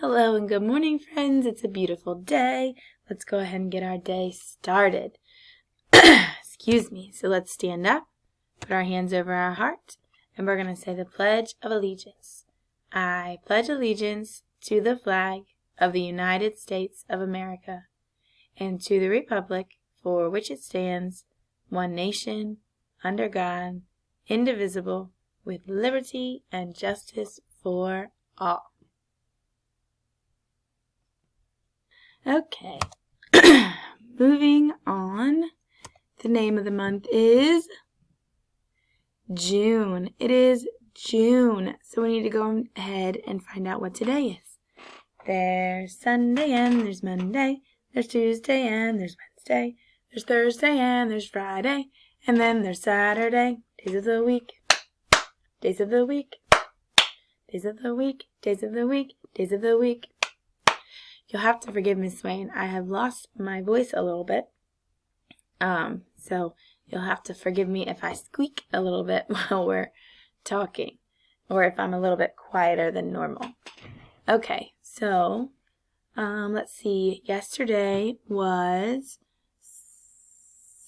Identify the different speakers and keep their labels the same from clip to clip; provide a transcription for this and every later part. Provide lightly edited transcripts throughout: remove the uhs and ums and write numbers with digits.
Speaker 1: Hello and good morning, friends. It's a beautiful day. Let's go ahead and get our day started. Excuse me. So let's stand up, put our hands over our heart, and we're going to say the Pledge of Allegiance. I pledge allegiance to the flag of the United States of America and to the republic for which it stands, one nation, under God, indivisible, with liberty and justice for all. Okay, moving on. The name of the month is June. It is June, so we need to go ahead and find out what today is. There's Sunday and there's Monday. There's Tuesday and there's Wednesday. There's Thursday and there's Friday. And then there's Saturday. Days of the week. Days of the week. Days of the week. Days of the week. Days of the week. You'll have to forgive Miss Swain. I have lost my voice a little bit. So you'll have to forgive me if I squeak a little bit while we're talking, or if I'm a little bit quieter than normal. Okay, so let's see. Yesterday was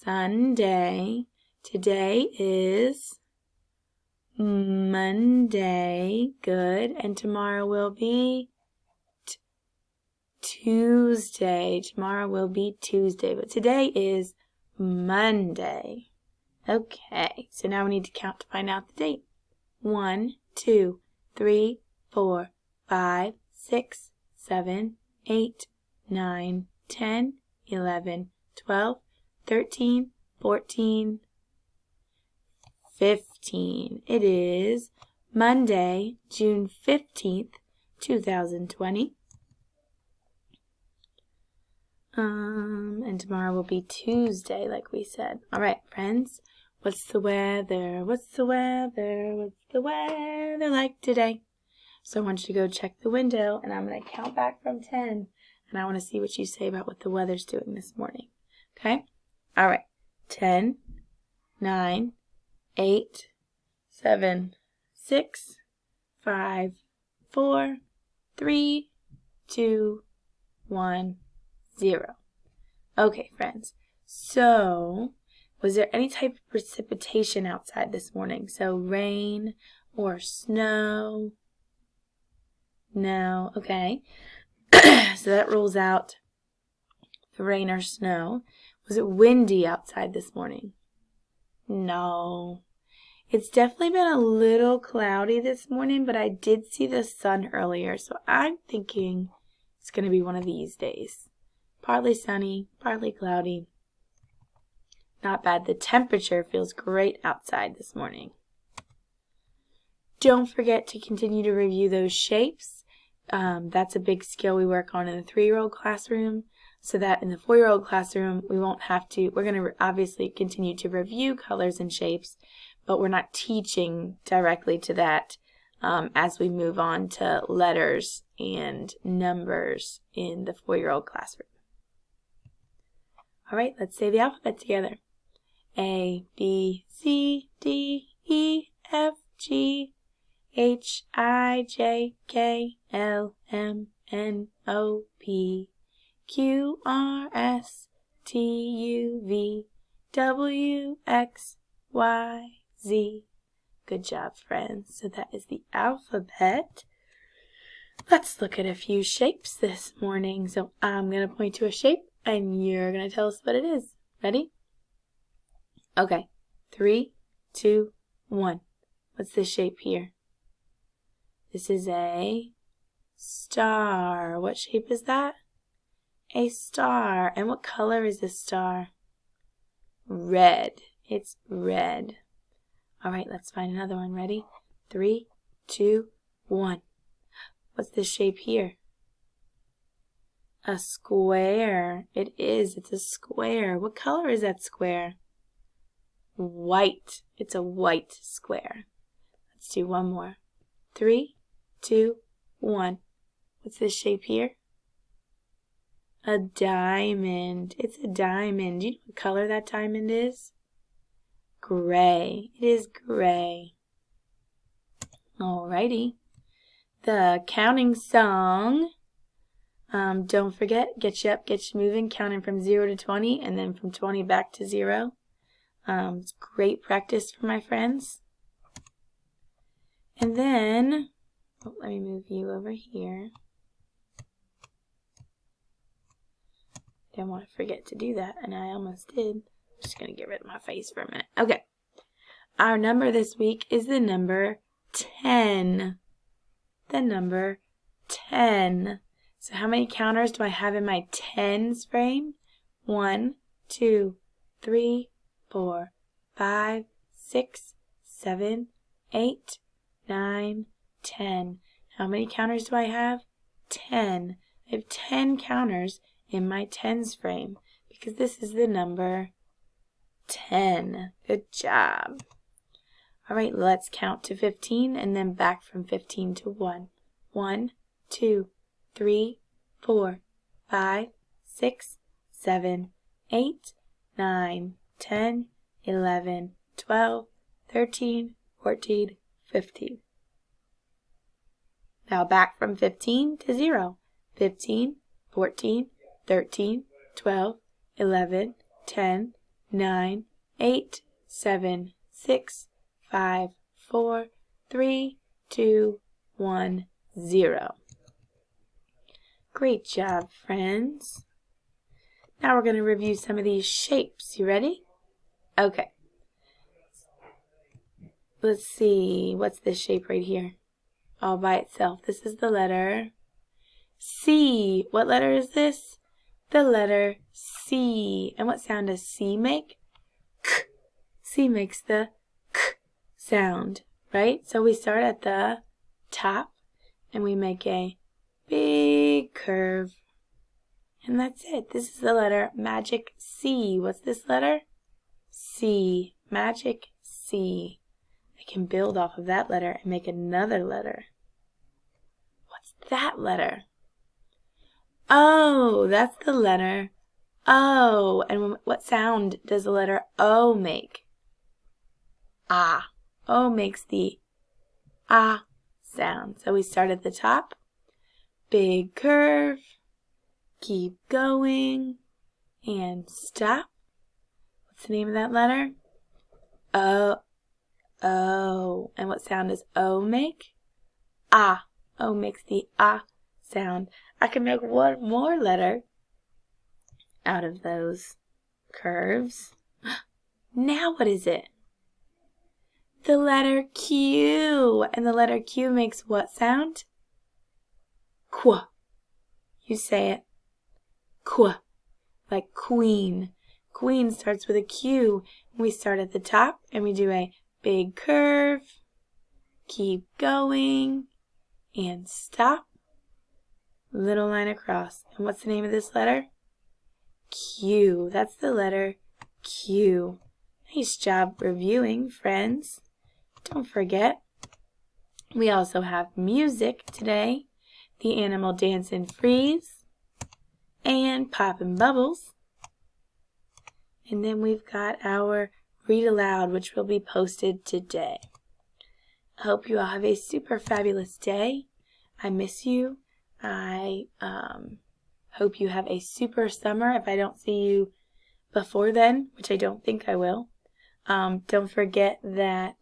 Speaker 1: Sunday. Today is Monday. Good. And tomorrow will be Tuesday. Tomorrow will be Tuesday, but today is Monday. Okay, so now we need to count to find out the date. 1, 2, 3, 4, 5, 6, 7, 8, 9, 10, 11, 12, 13, 14, 15. It is Monday, June 15th, 2020. And tomorrow will be Tuesday, like we said. All right, friends. What's the weather? What's the weather? What's the weather like today? So I want you to go check the window, and I'm going to count back from 10. And I want to see what you say about what the weather's doing this morning. Okay? All right. 10, 9, 8, 7, 6, 5, 4, 3, 2, 1, 0. Okay, friends. So, was there any type of precipitation outside this morning? So, rain or snow? No. Okay. So that rules out the rain or snow. Was it windy outside this morning? No. It's definitely been a little cloudy this morning, but I did see the sun earlier, so I'm thinking it's going to be one of these days. Partly sunny, partly cloudy. Not bad. The temperature feels great outside this morning. Don't forget to continue to review those shapes. That's a big skill we work on in the 3-year-old classroom, so that in the 4-year-old classroom we won't have to. We're going to obviously continue to review colors and shapes, but we're not teaching directly to that as we move on to letters and numbers in the 4-year-old classroom. All right, let's say the alphabet together. A, B, C, D, E, F, G, H, I, J, K, L, M, N, O, P, Q, R, S, T, U, V, W, X, Y, Z. Good job, friends. So that is the alphabet. Let's look at a few shapes this morning. So I'm going to point to a shape, and you're going to tell us what it is. Ready? Okay. 3, 2, 1. What's this shape here? This is a star. What shape is that? A star. And what color is this star? Red. It's red. All right, let's find another one. Ready? 3, 2, 1. What's this shape here? A square. It is. It's a square. What color is that square? White. It's a white square. Let's do one more. 3, 2, 1. What's this shape here? A diamond. It's a diamond. Do you know what color that diamond is? Gray. It is gray. Alrighty. The counting song Don't forget, get you up, get you moving, counting from 0 to 20, and then from 20 back to 0. It's great practice for my friends. And then, let me move you over here. Didn't want to forget to do that, and I almost did. I'm just going to get rid of my face for a minute. Okay. Our number this week is the number 10. The number 10. So how many counters do I have in my tens frame? 1, 2, 3, 4, 5, 6, 7, 8, 9, 10. How many counters do I have? 10. I have 10 counters in my tens frame because this is the number 10. Good job. All right, let's count to 15 and then back from 15 to 1. 1, 2, 3, 4, 5, 6, 7, 8, 9, 10, 11, 12, 13, 14, 15. Now back from 15 to 0. 15, 14, 13, 12, 11, 10, 9, 8, 7, 6, 5, 4, 3, 2, 1, 0. Great job, friends. Now we're going to review some of these shapes. You ready? Okay. Let's see. What's this shape right here? All by itself. This is the letter C. What letter is this? The letter C. And what sound does C make? K. C makes the K sound, right? So we start at the top and we make a big curve. And that's it. This is the letter magic C. What's this letter? C. Magic C. I can build off of that letter and make another letter. What's that letter? O. That's the letter O. And what sound does the letter O make? Ah. O makes the ah sound. So we start at the top. Big curve. Keep going. And stop. What's the name of that letter? O. O. And what sound does O make? Ah. O makes the ah sound. I can make one more letter out of those curves. Now what is it? The letter Q. And the letter Q makes what sound? Qu. You say it. Qu. Like queen. Queen starts with a Q. We start at the top and we do a big curve. Keep going. And stop. Little line across. And what's the name of this letter? Q. That's the letter Q. Nice job reviewing, friends. Don't forget, we also have music today. The Animal Dance and Freeze. And Poppin' Bubbles. And then we've got our Read Aloud, which will be posted today. I hope you all have a super fabulous day. I miss you. I hope you have a super summer if I don't see you before then, which I don't think I will. Don't forget that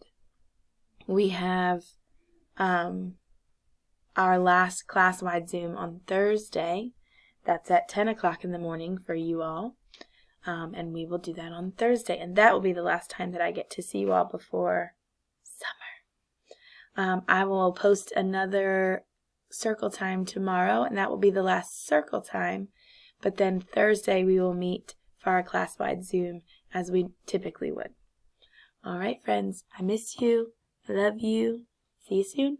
Speaker 1: we have our last class-wide Zoom on Thursday. That's at 10 o'clock in the morning for you all. And we will do that on Thursday. And that will be the last time that I get to see you all before summer. I will post another circle time tomorrow, and that will be the last circle time. But then Thursday we will meet for our class-wide Zoom as we typically would. All right, friends, I miss you. I love you. See you soon.